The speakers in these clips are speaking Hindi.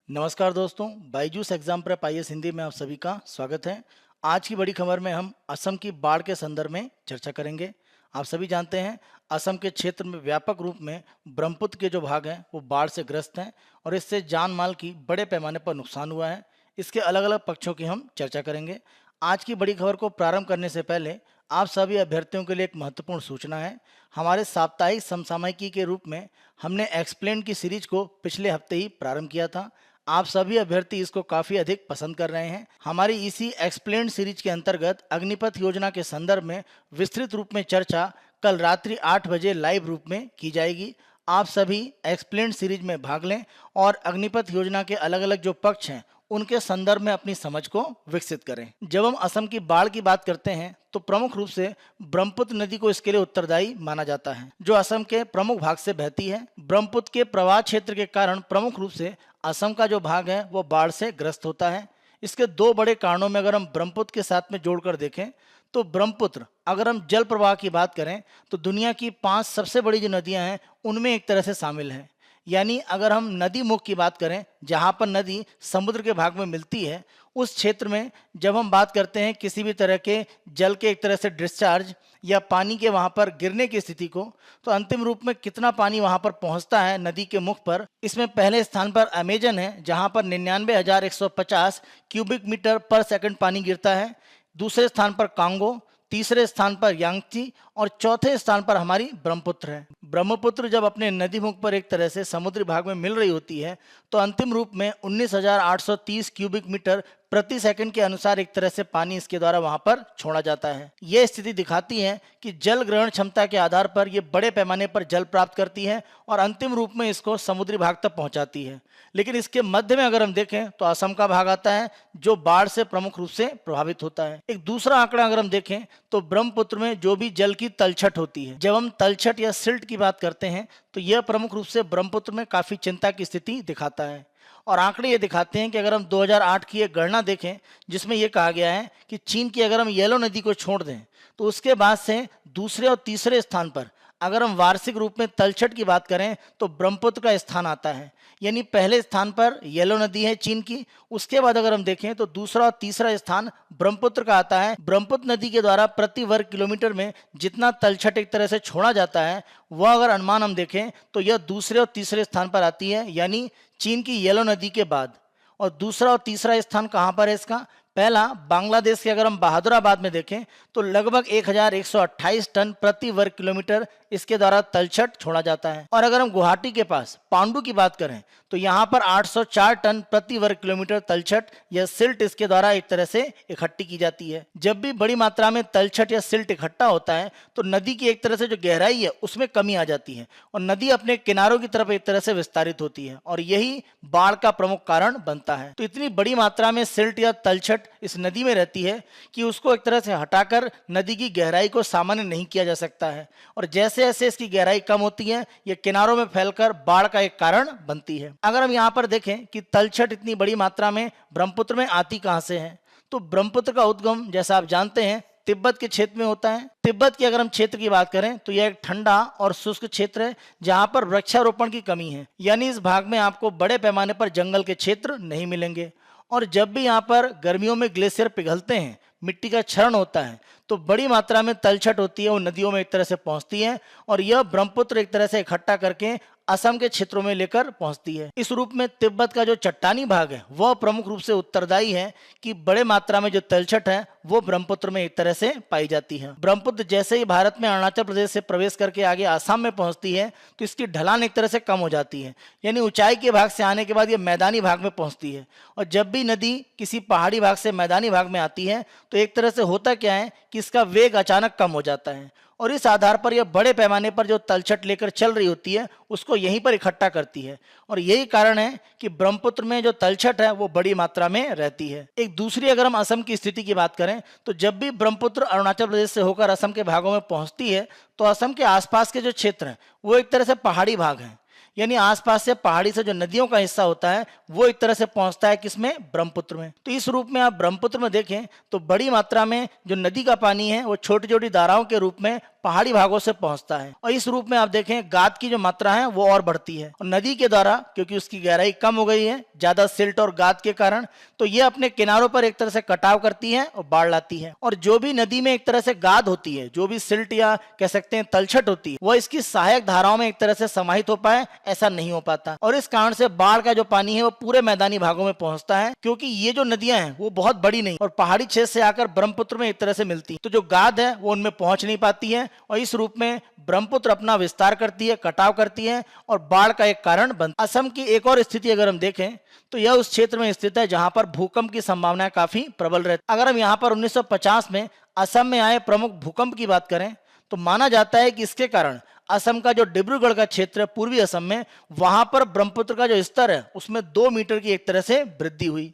नमस्कार दोस्तों, Byju's exam prep IAS Hindi में आप सभी का स्वागत है। आज की बड़ी खबर में हम असम की बाढ़ के संदर्भ में चर्चा करेंगे। आप सभी जानते हैं असम के क्षेत्र में व्यापक रूप में ब्रह्मपुत्र के जो भाग हैं वो बाढ़ से ग्रस्त हैं और इससे जान माल की बड़े पैमाने पर नुकसान हुआ है। इसके अलग अलग पक्षों की हम चर्चा करेंगे। आज की बड़ी खबर को प्रारंभ करने से पहले आप सभी अभ्यर्थियों के लिए एक महत्वपूर्ण सूचना है। हमारे साप्ताहिक समसामयिकी के रूप में हमने एक्सप्लेन की सीरीज को पिछले हफ्ते ही प्रारंभ किया था। आप सभी अभ्यर्थी इसको काफ़ी अधिक पसंद कर रहे हैं। हमारी इसी एक्सप्लेन्ड सीरीज के अंतर्गत अग्निपथ योजना के संदर्भ में विस्तृत रूप में चर्चा कल रात्रि 8 बजे लाइव रूप में की जाएगी। आप सभी एक्सप्लेन्ड सीरीज में भाग लें और अग्निपथ योजना के अलग अलग जो पक्ष हैं उनके संदर्भ में अपनी समझ को विकसित करें। जब हम असम की बाढ़ की बात करते हैं तो प्रमुख रूप से ब्रह्मपुत्र नदी को इसके लिए उत्तरदायी माना जाता है, जो असम के प्रमुख भाग से बहती है। ब्रह्मपुत्र के प्रवाह क्षेत्र के कारण प्रमुख रूप से असम का जो भाग है वो बाढ़ से ग्रस्त होता है। इसके दो बड़े कारणों में अगर हम ब्रह्मपुत्र के साथ में जोड़कर देखें तो ब्रह्मपुत्र, अगर हम जल प्रवाह की बात करें तो दुनिया की 5 सबसे बड़ी जो नदियां हैं उनमें एक तरह से शामिल है। यानी अगर हम नदी मुख की बात करें, जहाँ पर नदी समुद्र के भाग में मिलती है, उस क्षेत्र में जब हम बात करते हैं किसी भी तरह के जल के एक तरह से डिस्चार्ज या पानी के वहाँ पर गिरने की स्थिति को, तो अंतिम रूप में कितना पानी वहाँ पर पहुँचता है नदी के मुख पर, इसमें पहले स्थान पर अमेजन है जहाँ पर 99,150 क्यूबिक मीटर पर सेकंड पानी गिरता है। दूसरे स्थान पर कांगो, तीसरे स्थान पर यांगची और चौथे स्थान पर हमारी ब्रह्मपुत्र है। ब्रह्मपुत्र जब अपने नदी मुख पर एक तरह से समुद्री भाग में मिल रही होती है तो अंतिम रूप में 19,830 क्यूबिक मीटर प्रति सेकंड के अनुसार एक तरह से पानी इसके द्वारा वहां पर छोड़ा जाता है। यह स्थिति दिखाती है कि जल ग्रहण क्षमता के आधार पर यह बड़े पैमाने पर जल प्राप्त करती है और अंतिम रूप में इसको समुद्री भाग तक पहुंचाती है। लेकिन इसके मध्य में अगर हम देखें तो असम का भाग आता है जो बाढ़ से प्रमुख रूप से प्रभावित होता है। एक दूसरा आंकड़ा अगर हम देखें तो ब्रह्मपुत्र में जो भी जल की तलछट होती है, जब हम तलछट या सिल्ट की बात करते हैं तो यह प्रमुख रूप से ब्रह्मपुत्र में काफी चिंता की स्थिति दिखाता है। और आंकड़े ये दिखाते हैं कि अगर हम 2008 की एक गणना देखें जिसमें यह कहा गया है कि चीन की अगर हम येलो नदी को छोड़ दें तो उसके बाद से दूसरे और तीसरे स्थान पर अगर हम वार्षिक रूप में तलछट की बात करें तो ब्रह्मपुत्र का स्थान आता है। यानी पहले स्थान पर येलो नदी है चीन की, उसके बाद अगर हम देखें तो दूसरा और तीसरा स्थान ब्रह्मपुत्र का आता है। ब्रह्मपुत्र नदी के द्वारा प्रति वर्ग किलोमीटर में जितना तलछट एक तरह से छोड़ा जाता है वह अगर अनुमान हम देखें तो यह दूसरे और तीसरे स्थान पर आती है, यानी चीन की येलो नदी के बाद। और दूसरा और तीसरा स्थान कहाँ पर है इसका? पहला बांग्लादेश के अगर हम बहादुराबाद में देखें तो लगभग 1128 टन प्रति वर्ग किलोमीटर इसके द्वारा तलछट छोड़ा जाता है। और अगर हम गुवाहाटी के पास पांडु की बात करें तो यहाँ पर 804 टन प्रति वर्ग किलोमीटर तलछट या सिल्ट इसके द्वारा एक तरह से इकट्ठी की जाती है। जब भी बड़ी मात्रा में तलछट या सिल्ट इकट्ठा होता है तो नदी की एक तरह से जो गहराई है उसमें कमी आ जाती है और नदी अपने किनारों की तरफ एक तरह से विस्तारित होती है और यही बाढ़ का प्रमुख कारण बनता है। तो इतनी बड़ी मात्रा में सिल्ट या तलछट इस नदी में रहती है कि उसको एक तरह से हटाकर नदी की गहराई को सामान्य नहीं किया जा सकता है और जैसे जैसे इसकी गहराई कम होती है ये किनारों में फैलकर बाढ़ का एक कारण बनती है। अगर हम यहाँ पर देखें कि तलछट इतनी बड़ी मात्रा में ब्रह्मपुत्र में आती कहाँ से है, तो ब्रह्मपुत्र का उद्गम जैसा आप जानते हैं तिब्बत के क्षेत्र में होता है। तिब्बत की अगर हम क्षेत्र की बात करें तो यह एक ठंडा और शुष्क क्षेत्र है जहां पर वृक्षारोपण की कमी है, यानी इस भाग में आपको बड़े पैमाने पर जंगल के क्षेत्र नहीं मिलेंगे। और जब भी यहाँ पर गर्मियों में ग्लेशियर पिघलते हैं, मिट्टी का क्षरण होता है, तो बड़ी मात्रा में तलछट होती है वो नदियों में एक तरह से पहुंचती है और यह ब्रह्मपुत्र एक तरह से इकट्ठा करके असम के क्षेत्रों में लेकर पहुंचती है। इस रूप में तिब्बत का जो चट्टानी भाग है वह प्रमुख रूप से उत्तरदायी है कि बड़े मात्रा में जो तलछट है वो ब्रह्मपुत्र में एक तरह से पाई जाती है। ब्रह्मपुत्र जैसे ही भारत में अरुणाचल प्रदेश से प्रवेश करके आगे आसाम में पहुंचती है तो इसकी ढलान एक तरह से कम हो जाती है, यानी ऊंचाई के भाग से आने के बाद ये मैदानी भाग में पहुंचती है। और जब भी नदी किसी पहाड़ी भाग से मैदानी भाग में आती है तो एक तरह से होता क्या है कि इसका वेग अचानक कम हो जाता है और इस आधार पर यह बड़े पैमाने पर जो तलछट लेकर चल रही होती है उसको यहीं पर इकट्ठा करती है और यही कारण है कि ब्रह्मपुत्र में जो तलछट है वो बड़ी मात्रा में रहती है। एक दूसरी अगर हम असम की स्थिति की बात करें तो जब भी ब्रह्मपुत्र अरुणाचल प्रदेश से होकर असम के भागों में पहुंचती है तो असम के आसपास के जो क्षेत्र हैं वो एक तरह से पहाड़ी भाग हैं, यानी आसपास से पहाड़ी से जो नदियों का हिस्सा होता है वो एक तरह से पहुंचता है किसमें? ब्रह्मपुत्र में। तो इस रूप में आप ब्रह्मपुत्र में देखें तो बड़ी मात्रा में जो नदी का पानी है वो छोटी छोटी धाराओं के रूप में पहाड़ी भागों से पहुंचता है और इस रूप में आप देखें गाद की जो मात्रा है वो और बढ़ती है और नदी के द्वारा, क्योंकि उसकी गहराई कम हो गई है ज्यादा सिल्ट और गाद के कारण, तो ये अपने किनारों पर एक तरह से कटाव करती है और बाढ़ लाती है। और जो भी नदी में एक तरह से गाद होती है, जो भी सिल्ट या कह सकते हैं तलछट होती है, वह इसकी सहायक धाराओं में एक तरह से समाहित हो पाए ऐसा नहीं हो पाता और इस कारण से बाढ़ का जो पानी है वो पूरे मैदानी भागों में पहुंचता है, क्योंकि ये जो नदियां हैं वो बहुत बड़ी नहीं और पहाड़ी क्षेत्र से आकर ब्रह्मपुत्र में एक तरह से मिलती है, तो जो गाद है वो उनमें पहुंच नहीं पाती है और इस रूप में ब्रह्मपुत्र अपना विस्तार करती है, कटाव करती है और बाढ़ का एक कारण बनती है। असम की एक और स्थिति अगर हम देखें तो यह उस क्षेत्र में स्थित है जहां पर भूकंप की संभावना काफी प्रबल रहती है। अगर हम यहां पर 1950 में असम में आए प्रमुख भूकंप की बात करें तो माना जाता है कि इसके कारण असम का जो डिब्रूगढ़ का क्षेत्र है पूर्वी असम में, वहां पर ब्रह्मपुत्र का जो स्तर है उसमें 2 मीटर की एक तरह से वृद्धि हुई।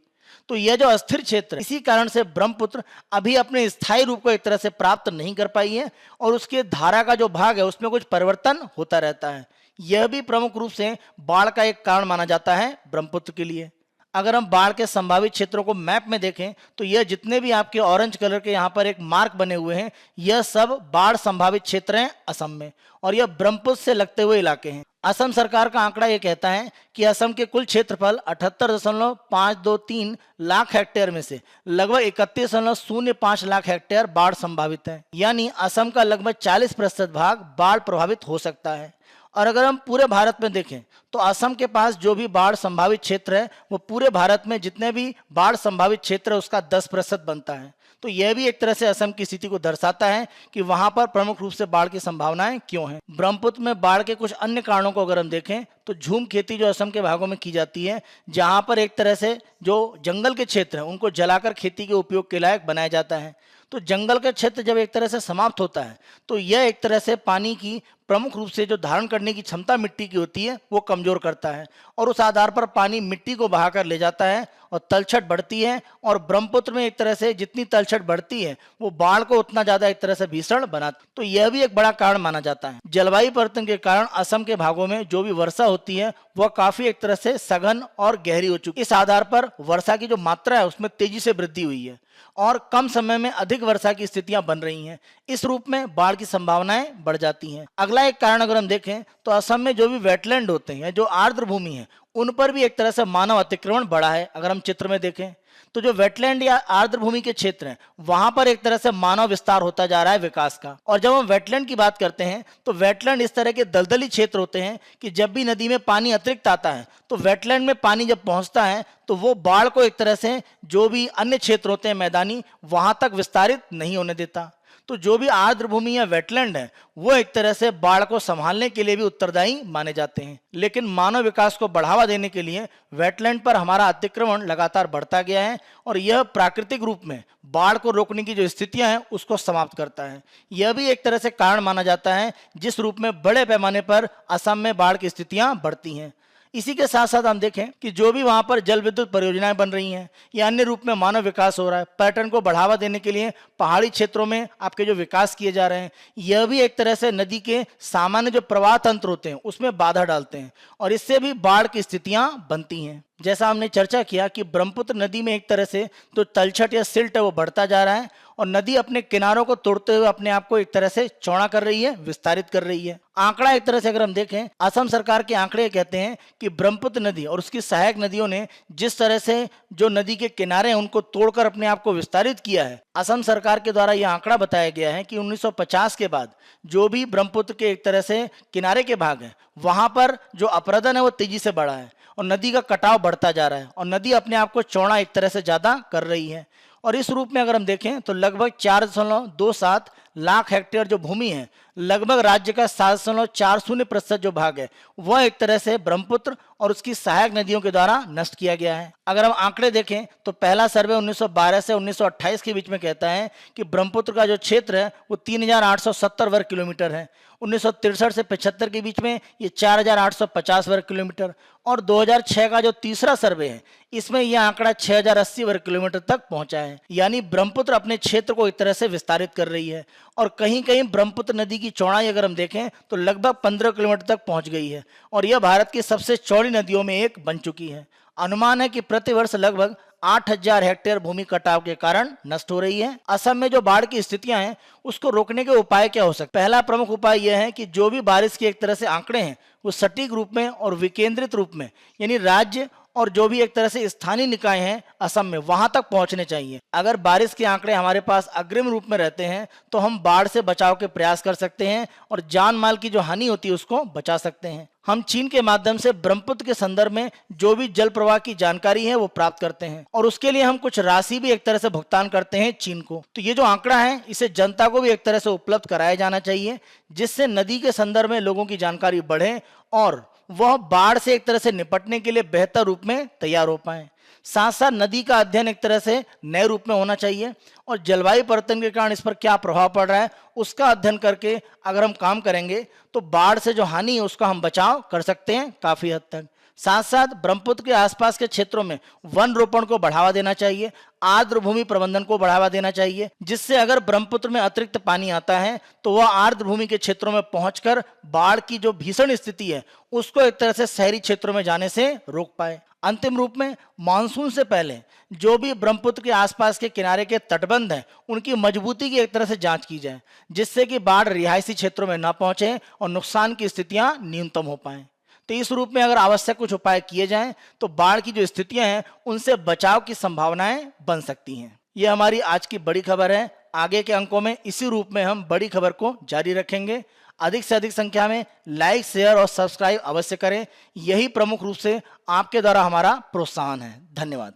तो यह जो अस्थिर क्षेत्र है, इसी कारण से ब्रह्मपुत्र अभी अपने स्थायी रूप को एक तरह से प्राप्त नहीं कर पाई है और उसके धारा का जो भाग है उसमें कुछ परिवर्तन होता रहता है। यह भी प्रमुख रूप से बाढ़ का एक कारण माना जाता है ब्रह्मपुत्र के लिए। अगर हम बाढ़ के संभावित क्षेत्रों को मैप में देखें तो यह जितने भी आपके ऑरेंज कलर के यहाँ पर एक मार्क बने हुए हैं, यह सब बाढ़ संभावित क्षेत्र हैं असम में और यह ब्रह्मपुत्र से लगते हुए इलाके हैं। असम सरकार का आंकड़ा यह कहता है कि असम के कुल क्षेत्रफल 78.523 लाख हेक्टेयर में से लगभग 31.05 लाख हेक्टेयर बाढ़ संभावित है, यानी असम का लगभग 40% भाग बाढ़ प्रभावित हो सकता है। और अगर हम पूरे भारत में देखें तो असम के पास जो भी बाढ़ संभावित क्षेत्र है वो पूरे भारत में जितने भी बाढ़ संभावित क्षेत्र है उसका 10% बनता है। तो यह भी एक तरह से असम की स्थिति को दर्शाता है कि वहां पर प्रमुख रूप से बाढ़ की संभावनाएं क्यों हैं। ब्रह्मपुत्र में बाढ़ के कुछ अन्य कारणों को अगर हम देखें तो झूम खेती जो असम के भागों में की जाती है, जहां पर एक तरह से जो जंगल के क्षेत्र हैं उनको जलाकर खेती के उपयोग के लायक बनाया जाता है। तो जंगल का क्षेत्र जब एक तरह से समाप्त होता है तो यह एक तरह से पानी की प्रमुख रूप से जो धारण करने की क्षमता मिट्टी की होती है वो कमजोर करता है और उस आधार पर पानी मिट्टी को बहाकर ले जाता है और तलछट बढ़ती है और ब्रह्मपुत्र में एक तरह से जितनी तलछट बढ़ती है वो बाढ़ को उतना ज्यादा एक तरह से भीषण बनाती। तो यह भी एक बड़ा कारण माना जाता है। जलवायु परिवर्तन के कारण असम के भागों में जो भी वर्षा होती है वह काफी एक तरह से सघन और गहरी हो चुकी है। इस आधार पर वर्षा की जो मात्रा है उसमें तेजी से वृद्धि हुई है और कम समय में अधिक वर्षा की स्थितियां बन रही हैं। इस रूप में बाढ़ की संभावनाएं बढ़ जाती हैं। अगला एक कारण अगर हम देखें तो असम में जो भी वेटलैंड होते हैं, जो आर्द्र भूमि है, उन पर भी एक तरह से मानव अतिक्रमण बढ़ा है। अगर हम चित्र में देखें तो जो वेटलैंड या आर्द्र भूमि के क्षेत्र हैं वहां पर एक तरह से मानव विस्तार होता जा रहा है विकास का। और जब हम वेटलैंड की बात करते हैं तो वेटलैंड इस तरह के दलदली क्षेत्र होते हैं कि जब भी नदी में पानी अतिरिक्त आता है तो वेटलैंड में पानी जब पहुंचता है तो वो बाढ़ को एक तरह से जो भी अन्य क्षेत्र होते हैं मैदानी, वहां तक विस्तारित नहीं होने देता। तो जो भी आर्द्र भूमि या वेटलैंड है वो एक तरह से बाढ़ को संभालने के लिए भी उत्तरदायी माने जाते हैं। लेकिन मानव विकास को बढ़ावा देने के लिए वेटलैंड पर हमारा अतिक्रमण लगातार बढ़ता गया है और यह प्राकृतिक रूप में बाढ़ को रोकने की जो स्थितियां हैं उसको समाप्त करता है। यह भी एक तरह से कारण माना जाता है जिस रूप में बड़े पैमाने पर असम में बाढ़ की स्थितियां बढ़ती हैं। इसी के साथ साथ हम देखें कि जो भी वहां पर जल विद्युत परियोजनाएं बन रही हैं या अन्य रूप में मानव विकास हो रहा है, पर्यटन को बढ़ावा देने के लिए पहाड़ी क्षेत्रों में आपके जो विकास किए जा रहे हैं, यह भी एक तरह से नदी के सामान्य जो प्रवाह तंत्र होते हैं उसमें बाधा डालते हैं और इससे भी बाढ़ की स्थितियां बनती हैं। जैसा हमने चर्चा किया कि ब्रह्मपुत्र नदी में एक तरह से जो तलछट या सिल्ट है वो बढ़ता जा रहा है और नदी अपने किनारों को तोड़ते हुए अपने आप को एक तरह से चौड़ा कर रही है, विस्तारित कर रही है। आंकड़ा एक तरह से अगर हम देखें, असम सरकार के आंकड़े कहते हैं कि ब्रह्मपुत्र नदी और उसकी सहायक नदियों ने जिस तरह से जो नदी के किनारे हैं उनको तोड़कर अपने आप को विस्तारित किया है, असम सरकार के द्वारा यह आंकड़ा बताया गया है कि 1950 के बाद जो भी ब्रह्मपुत्र के एक तरह से किनारे के भाग हैं वहां पर जो अपरदन है वो तेजी से बढ़ा है और नदी का कटाव बढ़ता जा रहा है और नदी अपने आप को चौड़ा एक तरह से ज्यादा कर रही है। और इस रूप में अगर हम देखें तो लगभग 4.27 लाख हेक्टेयर जो भूमि है, लगभग राज्य का 7.40% जो भाग है वह एक तरह से ब्रह्मपुत्र और उसकी सहायक नदियों के द्वारा नष्ट किया गया है। अगर हम आंकड़े देखें तो पहला सर्वे 1912 से 1928 के बीच में कहता है कि ब्रह्मपुत्र का जो क्षेत्र है वो 3870 वर्ग किलोमीटर है। 1963 से 75 के बीच में ये 4850 वर्ग किलोमीटर और 2006 का जो तीसरा सर्वे है इसमें यह आंकड़ा 6080 वर्ग किलोमीटर तक पहुंचा है। यानी ब्रह्मपुत्र अपने क्षेत्र को एक तरह से विस्तारित कर रही है और कहीं कहीं ब्रह्मपुत्र नदी की चौड़ाई अगर हम देखें तो लगभग 15 किलोमीटर तक पहुंच गई है और यह भारत की सबसे चौड़ी नदियों में एक बन चुकी है। अनुमान है कि प्रतिवर्ष लगभग 8,000 हेक्टेयर भूमि कटाव के कारण नष्ट हो रही है। असम में जो बाढ़ की स्थितियां हैं उसको रोकने के उपाय क्या हो सकते हैं? पहला प्रमुख उपाय यह है कि जो भी बारिश के एक तरह से आंकड़े हैं वो सटीक रूप में और विकेंद्रित रूप में, यानी राज्य और जो भी एक तरह से स्थानीय निकाय हैं असम में, वहां तक पहुंचने चाहिए। अगर बारिश के आंकड़े हमारे पास अग्रिम रूप में रहते हैं तो हम बाढ़ से बचाव के प्रयास कर सकते हैं और जान माल की जो हानि होती है उसको बचा सकते हैं। हम चीन के माध्यम से ब्रह्मपुत्र के संदर्भ में जो भी जल प्रवाह की जानकारी है वो प्राप्त करते हैं और उसके लिए हम कुछ राशि भी एक तरह से भुगतान करते हैं चीन को। तो ये जो आंकड़ा है इसे जनता को भी एक तरह से उपलब्ध कराया जाना चाहिए, जिससे नदी के संदर्भ में लोगों की जानकारी बढ़े और वह बाढ़ से एक तरह से निपटने के लिए बेहतर रूप में तैयार हो पाए। साथ साथ नदी का अध्ययन एक तरह से नए रूप में होना चाहिए और जलवायु परिवर्तन के कारण इस पर क्या प्रभाव पड़ रहा है उसका अध्ययन करके अगर हम काम करेंगे तो बाढ़ से जो हानि है उसका हम बचाव कर सकते हैं काफी हद तक। साथ साथ ब्रह्मपुत्र के आसपास के क्षेत्रों में वन रोपण को बढ़ावा देना चाहिए, आर्द्र भूमि प्रबंधन को बढ़ावा देना चाहिए, जिससे अगर ब्रह्मपुत्र में अतिरिक्त पानी आता है तो वह आर्द्र भूमि के क्षेत्रों में पहुंचकर बाढ़ की जो भीषण स्थिति है उसको एक तरह से शहरी क्षेत्रों में जाने से रोक पाए। अंतिम रूप में मानसून से पहले जो भी ब्रह्मपुत्र के आसपास के किनारे के तटबंध हैं उनकी मजबूती की एक तरह से जांच की जाए, जिससे कि बाढ़ रिहायशी क्षेत्रों में ना पहुंचे और नुकसान की स्थितियां न्यूनतम हो पाएं। तो इस रूप में अगर आवश्यक कुछ उपाय किए जाएं तो बाढ़ की जो स्थितियां हैं उनसे बचाव की संभावनाएं बन सकती हैं। यह हमारी आज की बड़ी खबर है। आगे के अंकों में इसी रूप में हम बड़ी खबर को जारी रखेंगे। अधिक से अधिक संख्या में लाइक, शेयर और सब्सक्राइब अवश्य करें। यही प्रमुख रूप से आपके द्वारा हमारा प्रोत्साहन है। धन्यवाद।